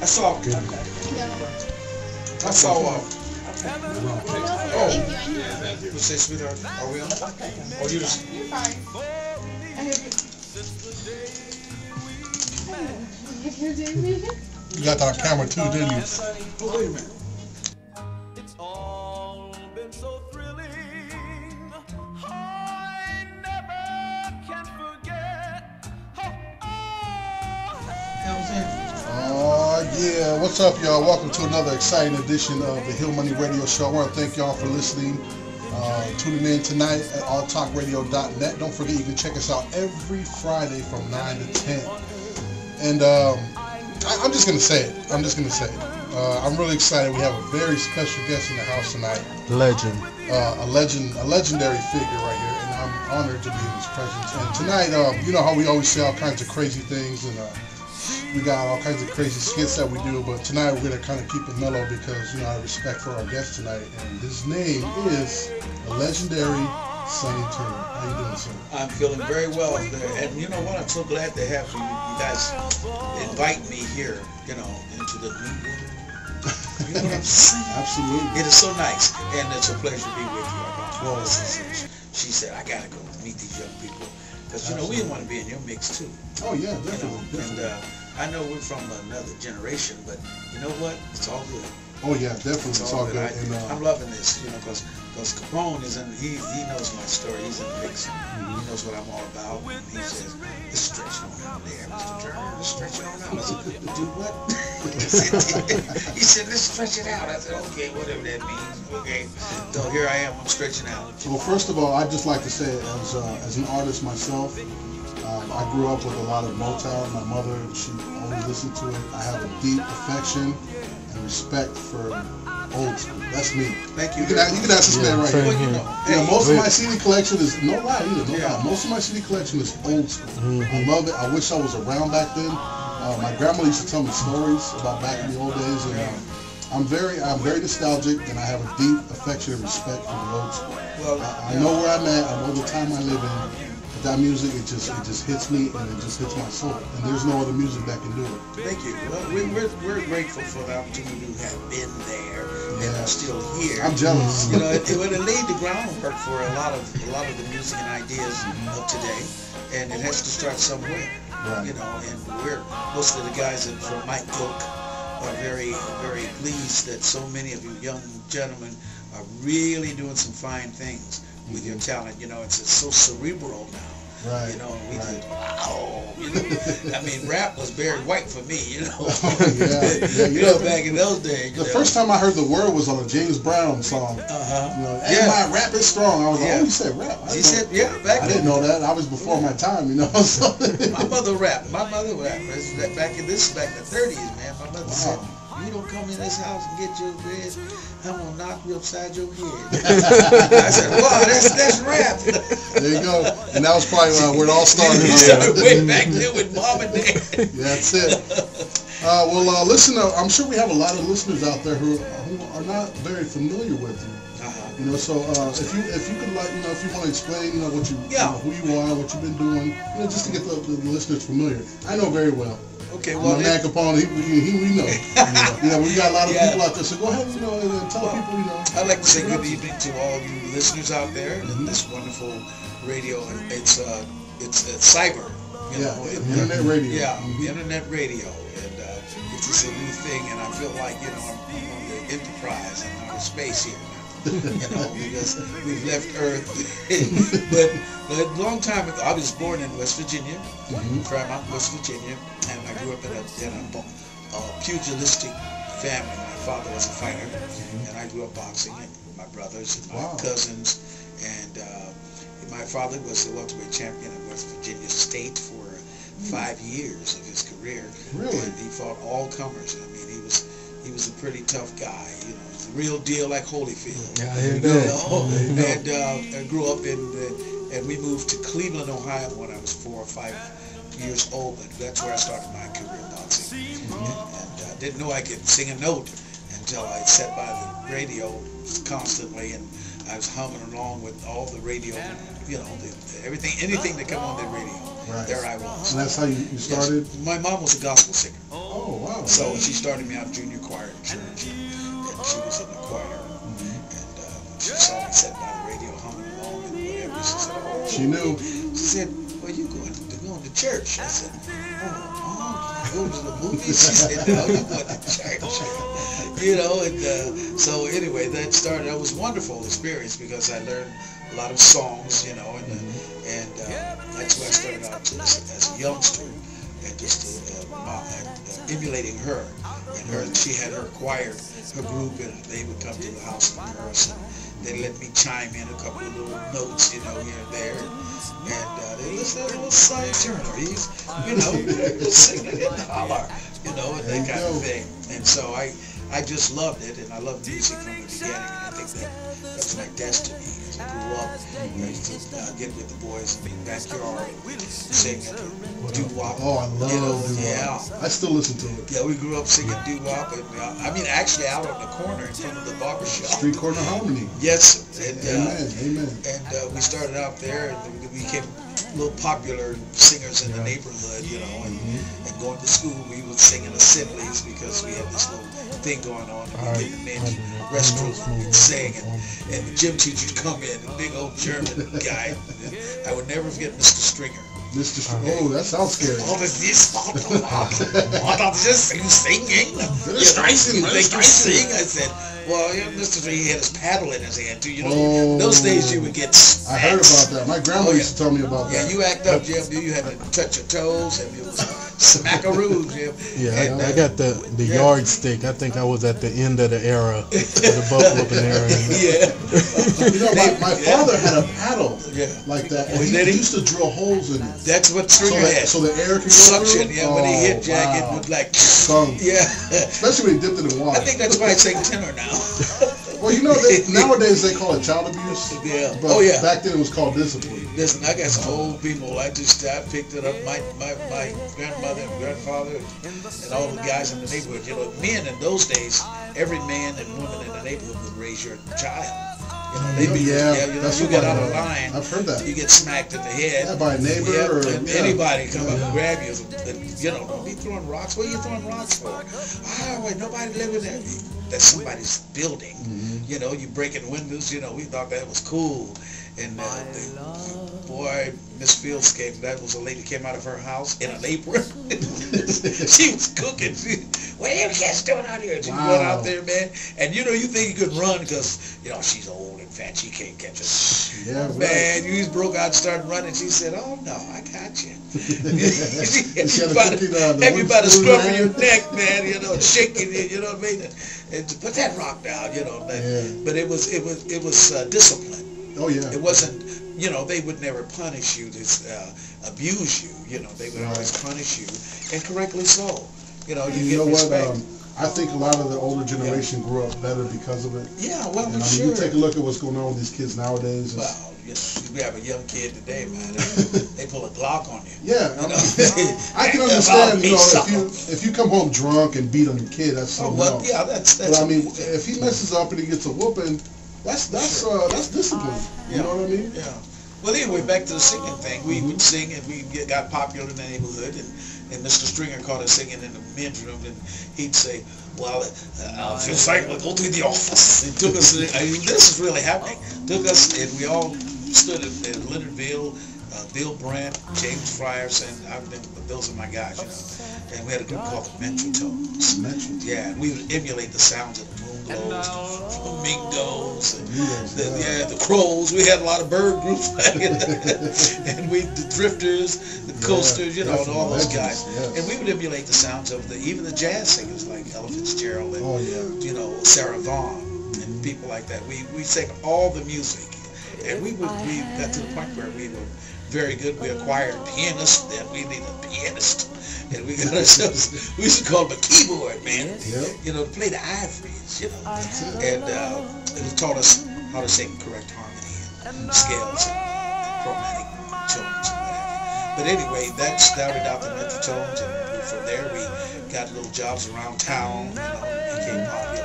That's all good. That's all off. Oh, you say, sweetheart, are we on? Or you just... You're fine. You got that on camera too, didn't you? Oh, wait a minute. It's all been so thrilling. I never can forget. Oh, yeah. What's up, y'all? Welcome to another exciting edition of the Hillmoney Radio Show. I want to thank y'all for listening, tuning in tonight at alltalkradio.net. Don't forget, you can check us out every Friday from 9 to 10. And I'm just going to say it. I'm I'm really excited. We have a very special guest in the house tonight. Legend. A legendary figure right here, and I'm honored to be in his presence. And tonight, you know how we always say all kinds of crazy things, and we got all kinds of crazy skits that we do, but tonight we're going to kind of keep it mellow because, you know, out of respect for our guest tonight, and his name is the legendary Sonny Turner. How you doing, sir? I'm feeling very well there, and you know what? I'm so glad to have you guys invite me here, you know, into the new world. You know what I'm saying? Absolutely. It is so nice, and it's a pleasure to be with you. I got 12 sisters. She said, I got to go meet these young people, because, you know, we want to be in your mix, too. Oh, yeah, definitely. You know? And I know we're from another generation, but you know what? It's all good. Oh, yeah, definitely. It's all good. And, I'm loving this, you know, because Capone is in, he knows my story. He's in the mix. He knows what I'm all about. And he says, it's stretching on out there, Mr. Turner. It's stretching on out. I said, do what? He said, let's stretch it out. I said, okay, whatever that means. Okay. So here I am. I'm stretching out. well, first of all, I'd just like to say, as an artist myself, I grew up with a lot of Motown. My mother, she always listened to it. I have a deep affection and respect for old school. That's me. Thank you. You can ask this man right here. Well, you know, hey, Most of my CD collection is, no lie either, no lie. Most of my CD collection is old school. I love it. I wish I was around back then. My grandma used to tell me stories about back in the old days, and I'm very nostalgic, and I have a deep affection and respect for the old school. Well, I know where I'm at. I know the time I live in. That music, it just hits me, and it just hits my soul. And there's no other music that can do it. Thank you. Well, we're grateful for the opportunity to have been there and are still here. I'm jealous. You know, it laid the groundwork for a lot of the music and ideas of today, and it has to start somewhere. Right. You know, and most of the guys from Mike Cook are very, very pleased that so many of you young gentlemen are really doing some fine things with your talent. You know, it's so cerebral now. Right. You know, we did, wow. You know, I mean, rap was Barry White for me, you know. You know, back in those days. The first time I heard the word was on a James Brown song. You know, and my rap is strong. I was like, oh, you said rap. He said, yeah, back I didn't know that. I was before my time, you know. So. My mother rapped. Back in the 30s, man. My mother said, you don't come in this house and get your bread, I'm going to knock you upside your head. I said, wow, that's rap. There you go. And that was probably where it all started. Way back then with mom and dad. Yeah, that's it. Well, listen, I'm sure we have a lot of listeners out there who are not very familiar with you. You know, so if you could, like, you know, if you want to explain, you know, what you know, who you are, what you've been doing, you know, just to get the listeners familiar. I know very well. Okay, well, my man Capone, we know. You know, we got a lot of people out there, so go ahead, you know, and tell people, you know. I'd like to say good evening to all you listeners out there in this wonderful radio. It's cyber, you know, internet radio. Yeah, internet radio, and it's a new thing, and I feel like, you know, I'm on the Enterprise in outer space here. You know, because we've left Earth. But a long time ago, I was born in West Virginia, Fairmont, West Virginia, and I grew up in a pugilistic family. My father was a fighter, and I grew up boxing, and my brothers and my cousins. And my father was the welterweight champion of West Virginia State for 5 years of his career. Really? And he fought all comers. I mean, he was a pretty tough guy, you know. Real deal like Holyfield. Yeah, here you go. And I grew up and we moved to Cleveland, Ohio when I was 4 or 5 years old. But that's where I started my career boxing. And I didn't know I could sing a note until I sat by the radio constantly, and I was humming along with all the radio, you know, anything that come on the radio. Right. There I was. And that's how you started? Yes. My mom was a gospel singer. Oh, wow. So she started me out junior choir at church, and she was in the choir. And she saw me sitting by the radio humming along and whatever. She said, "Oh." She knew. She said, "Well, you going to church?" I said, "Oh, Mom, can you go to the movies?" She said, "No, you going to church." You know, and so anyway, that started. That was a wonderful experience because I learned a lot of songs, you know, and that's where I started out as a youngster, and just emulating her. And she had her choir, her group, and they would come to the house and rehearse. And they let me chime in a couple of little notes, you know, here and there. And they listen to little Sonny Turner. He's, you know, singing in the holler, you know, and that kind of thing. And so I just loved it, and I loved music from the beginning. And I think that's my destiny. As I grew up, I used to get with the boys in the backyard and sing doo-wop. Oh, I love doo-wop. Yeah. I still listen to it. Yeah, we grew up singing doo-wop, and I mean, actually out on the corner in front of the barber shop. Street corner harmony. Yes. And, amen. And we started out there, and we became little popular singers in the neighborhood, you know, and going to school, we would sing in assemblies because we had this little thing going on. And we get the men in the restroom and sing, and the gym teacher would come in, a big old German guy. I would never forget Mr. Stringer. Oh, that sounds scary. All of this, just singing. Make you sing. I said, well, you know, Mr. Stringer, he had his paddle in his hand too. You know, those days you would get I heard about that. My grandma used to tell me about that. Yeah, you act up, Jim. You had to touch your toes, and it was smackaroo, Jim. Yeah, I got the yardstick. I think I was at the end of the era, the buck whooping era. You know, my father had a paddle like that, and he used to drill holes in it. That's what Stringer had. So the air can go suction. through? Yeah, when he hit Jack, it would like stung. Yeah, especially when he dipped it in water. I think that's why I sing tenor now. Well, you know, nowadays they call it child abuse. Yeah. But back then it was called discipline. Listen, I got some old people. I picked it up. My grandmother and grandfather and all the guys in the neighborhood. You know, men in those days, every man and woman in the neighborhood would raise your child. You know, they'd be, you know, you get out of line. I've heard that. You get smacked in the head. Yeah, by a neighbor or anybody come up and grab you. You know, don't be throwing rocks. What are you throwing rocks for? Oh, wait, nobody living there. That's somebody's building. You know, you breaking windows. You know, we thought that was cool. And boy, Miss Fields came. That was a lady came out of her house in an apron. She was cooking. What are you guys doing out here? She went out there, man. And you know, you think you could run because you know she's old and fat. She can't catch us. Yeah, man. You just broke out and started running. She said, "Oh no, I got you." Everybody scrubbing your neck, man. You know, shaking it. You know what I mean? And to put that rock down. You know. But it was discipline. Oh yeah. It wasn't, you know, they would never punish you, abuse you. You know, they would always punish you, and correctly so. You know, you know respect. What? I think a lot of the older generation grew up better because of it. Yeah, well, and, I mean, you take a look at what's going on with these kids nowadays. Well, we have a young kid today, man. They pull a Glock on you. Yeah, you know? I can understand. You know, if you come home drunk and beat on your kid, that's something else. Yeah, that's. But I mean, if he messes up and he gets a whooping. That's discipline. You know what I mean? Yeah. Well, anyway, back to the singing thing. We would sing, and we got popular in the neighborhood, and Mr. Stringer caught us singing in the men's room, and he'd say, "Well, feels like we'll go to the office." He took us. I mean, this is really happening. Took us, and we all stood at Leonardville. Bill Brandt, James Fryers, and those are my guys, you know. And we had a group called the Metrotones. Yeah, and we would emulate the sounds of the Moonglows, the Flamingos, and the Crows. We had a lot of bird groups, and the Drifters, the Coasters, you know, and all those guys. Yes. And we would emulate the sounds of even the jazz singers like Ella Fitzgerald and you know, Sarah Vaughan and people like that. We sang all the music, and we got to the point where we were very good. We acquired a pianist, then we needed a pianist, and we got ourselves, we used to call him a keyboard man, you know, to play the ivories, you know, and it taught us how to sing correct harmony and scales and chromatic tones and whatever. But anyway, that started out the Metrotones, and from there we got little jobs around town, you know, became popular.